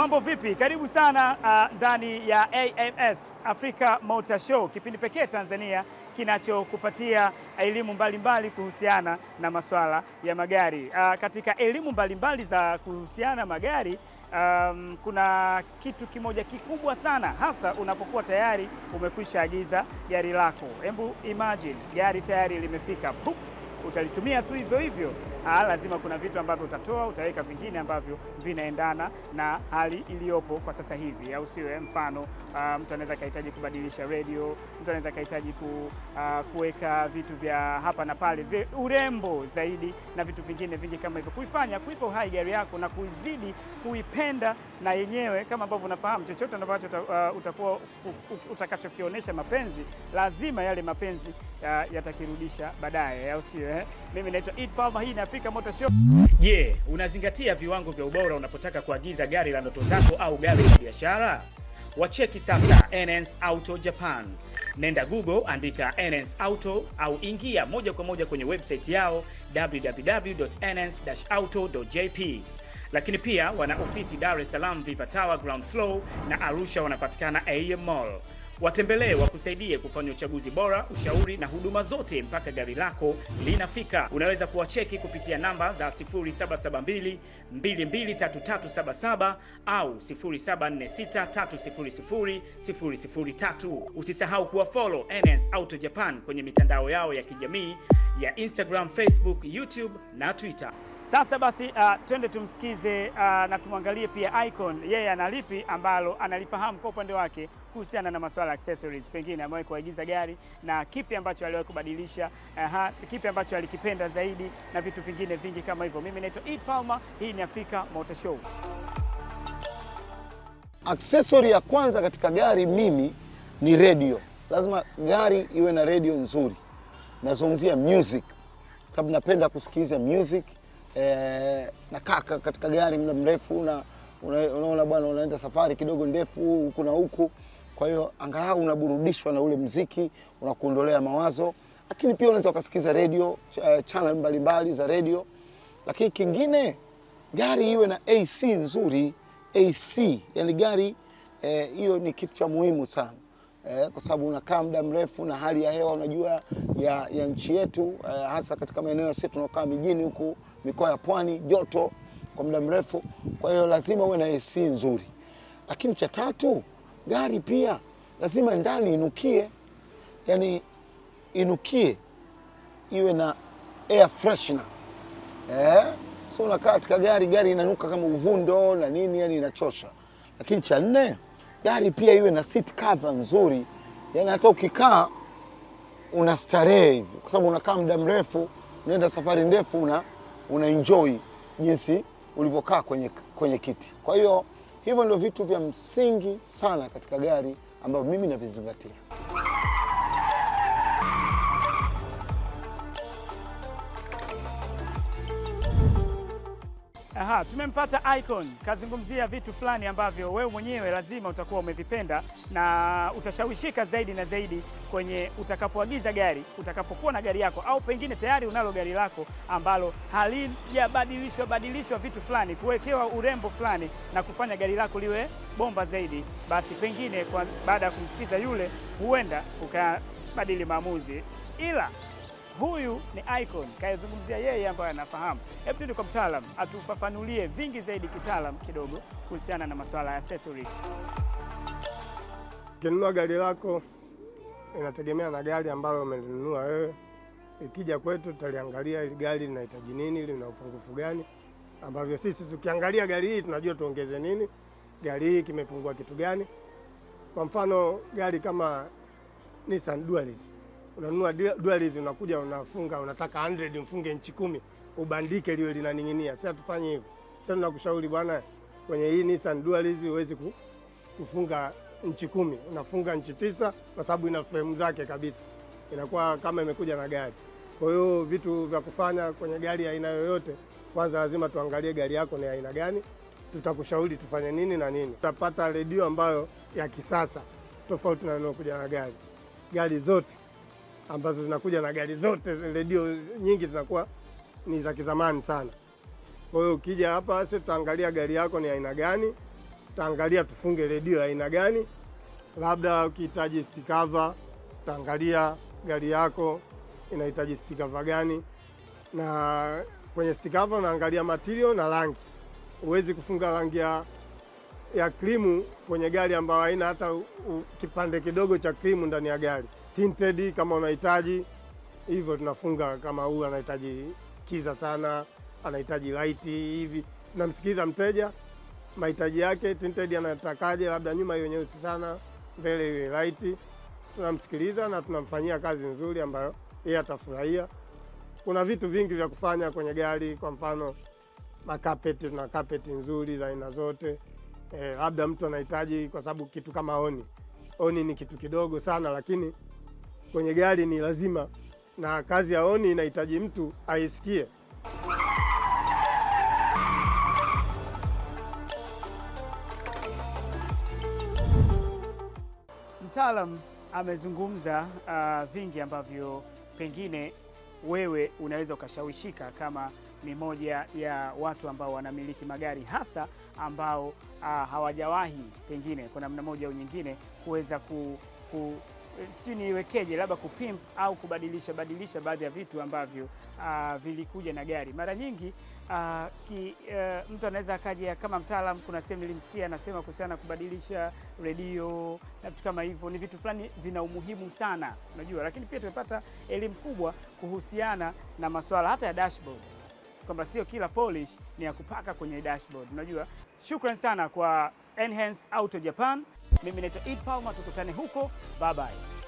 Mambo vipi? Karibu sana ndani ya AMS Africa Motor Show, kipindi pekee Tanzania kinachokupatia elimu mbalimbali kuhusiana na masuala ya magari. Katika elimu mbalimbali za kuhusiana na magari, kuna kitu kimoja kikubwa sana, hasa unapokuwa tayari umekwisha agiza gari lako. Hebu imagine gari tayari limefika, utalitumia tu hivyo hivyo. Lazima kuna vitu ambavyo utatoa, utaweka vingine ambavyo vinaendana na hali iliyopo kwa sasa hivi, au sio? Mfano, mtu anaweza kahitaji kubadilisha radio, mtu anaweza kahitaji kuweka vitu vya hapa na pale, urembo zaidi na vitu vingine vingi kama hivyo, kuipa uhai gari yako na kuzidi kuipenda na yenyewe. Kama ambavyo unafahamu, chochote ambacho utakuwa utakachokionyesha mapenzi, lazima yale mapenzi yatakirudisha baadaye, au sio? Mimi naitwa Palma, hii ni Africa Motor Show. Je, unazingatia viwango vya ubora unapotaka kuagiza gari la ndoto zako au gari la biashara? Wacheki sasa NS Auto Japan. Nenda Google, andika NS Auto au ingia moja kwa moja kwenye website yao www.ns-auto.jp. Lakini pia wana ofisi Dar es Salaam Viva Tower ground floor na Arusha wanapatikana AM Mall. Watembelee wakusaidie kufanya uchaguzi bora, ushauri na huduma zote mpaka gari lako linafika. Unaweza kuwacheki kupitia namba za 0772 223377 au 0746 300 003. Usisahau kuwafollow NS Auto Japan kwenye mitandao yao ya kijamii ya Instagram, Facebook, YouTube na Twitter. Sasa basi twende tumsikize na tumwangalie pia Icon, yeye analipi ambalo analifahamu kwa upande wake kuhusiana na masuala ya accessories. Pengine amewahi kuagiza gari na kipi ambacho aliwahi kubadilisha, kipi ambacho alikipenda zaidi na vitu vingine vingi kama hivyo. Mimi naitwa Palma, hii ni Africa Motor Show. Accessory ya kwanza katika gari mimi ni radio. Lazima gari iwe na radio nzuri. Nazungumzia music, sababu napenda kusikiliza music. Na kaka katika gari muda mrefu, na unaona bwana, unaenda safari kidogo ndefu huku na huku, kwa hiyo angalau unaburudishwa na ule muziki, unakuondolea mawazo. Lakini pia unaweza ukasikiza radio, channel mbalimbali za radio. Lakini kingine, gari iwe na AC nzuri. AC, yani gari hiyo ni kitu cha muhimu sana, kwa sababu unakaa muda mrefu na hali ya hewa unajua ya nchi yetu, hasa katika maeneo yetu tunakaa mijini huku, mikoa ya pwani, joto kwa muda mrefu. Kwa hiyo lazima uwe na AC nzuri. Lakini cha tatu, gari pia lazima ndani inukie, yani inukie, iwe na air freshener. So unakaa katika gari inanuka kama uvundo na nini, yani inachosha. Lakini cha nne, gari pia iwe na seat cover nzuri, yani hata ukikaa unastarehe hivi, kwa sababu unakaa muda mrefu, unaenda safari ndefu, una enjoy jinsi ulivyokaa kwenye kiti. Kwa hiyo hivyo ndio vitu vya msingi sana katika gari ambavyo mimi navizingatia. Tumempata Icon, kazungumzia vitu fulani ambavyo wewe mwenyewe lazima utakuwa umevipenda na utashawishika zaidi na zaidi kwenye utakapoagiza gari, utakapokuwa na gari yako, au pengine tayari unalo gari lako ambalo halijabadilishwa vitu fulani, kuwekewa urembo fulani na kufanya gari lako liwe bomba zaidi. Basi pengine baada ya kumsikiza yule, huenda ukabadili maamuzi. Ila huyu ni Icon, kaizungumzia yeye ambaye anafahamu. Hebu tuende kwa mtaalam atufafanulie vingi zaidi kitaalam kidogo kuhusiana na masuala ya accessories. Ukinunua gari lako inategemea na gari ambayo umelinunua wewe. Ikija kwetu tutaliangalia ile gari linahitaji nini, lina upungufu gani, ambavyo sisi tukiangalia gari hii tunajua tuongeze nini, gari hii kimepungua kitu gani. Kwa mfano gari kama Nissan Dualist, unanunua Dualist, unakuja unafunga, unataka 100 mfunge inchi 10 ubandike liwe linaning'inia. Sasa tufanye hivyo. Sasa tunakushauri bwana, kwenye hii Nissan Dualist huwezi kufunga inchi 10, unafunga inchi 9 kwa sababu ina frame zake kabisa, inakuwa kama imekuja na gari. Kwa hiyo vitu vya kufanya kwenye gari aina yoyote, kwanza lazima tuangalie gari yako ni aina gani, tutakushauri tufanye nini na nini. Tutapata radio ambayo ya kisasa tofauti na inayokuja na gari. Gari zote ambazo zinakuja na gari zote, radio nyingi zinakuwa ni za kizamani sana. Kwa hiyo ukija hapa sasa tutaangalia gari yako ni aina gani, tutaangalia tufunge redio aina gani. Labda ukihitaji stikava, utaangalia gari yako inahitaji stikava gani, na kwenye stikava unaangalia material na rangi. Huwezi kufunga rangi ya krimu kwenye gari ambayo haina hata kipande kidogo cha krimu ndani ya gari. Tinted kama unahitaji hivyo tunafunga. Kama huyu anahitaji kiza sana, anahitaji light hivi, tunamsikiza mteja mahitaji yake. Tinted anatakaje, labda nyuma iwe nyeusi sana, mbele iwe light. Tunamsikiliza na tunamfanyia kazi nzuri ambayo yeye atafurahia. Kuna vitu vingi vya kufanya kwenye gari, kwa mfano makapeti, tuna kapeti nzuri za aina zote. Labda mtu anahitaji, kwa sababu kitu kama oni ni kitu kidogo sana, lakini kwenye gari ni lazima, na kazi ya oni inahitaji mtu aisikie. Mtaalam amezungumza vingi ambavyo pengine wewe unaweza ukashawishika kama ni moja ya watu ambao wanamiliki magari, hasa ambao hawajawahi pengine kwa namna moja au nyingine kuweza sijui niwekeje, labda kupimp au kubadilisha baadhi ya vitu ambavyo vilikuja na gari. Mara nyingi mtu anaweza akaja kama mtaalam. Kuna sehemu nilimsikia anasema kuhusiana na kubadilisha redio na vitu kama hivyo, ni vitu fulani vina umuhimu sana, unajua. Lakini pia tumepata elimu kubwa kuhusiana na masuala hata ya dashboard, kwamba sio kila polish ni ya kupaka kwenye dashboard, unajua. Shukrani sana kwa Enhance Auto Japan. Mimi naitwa Ed Palma, tukutane huko. Bye bye.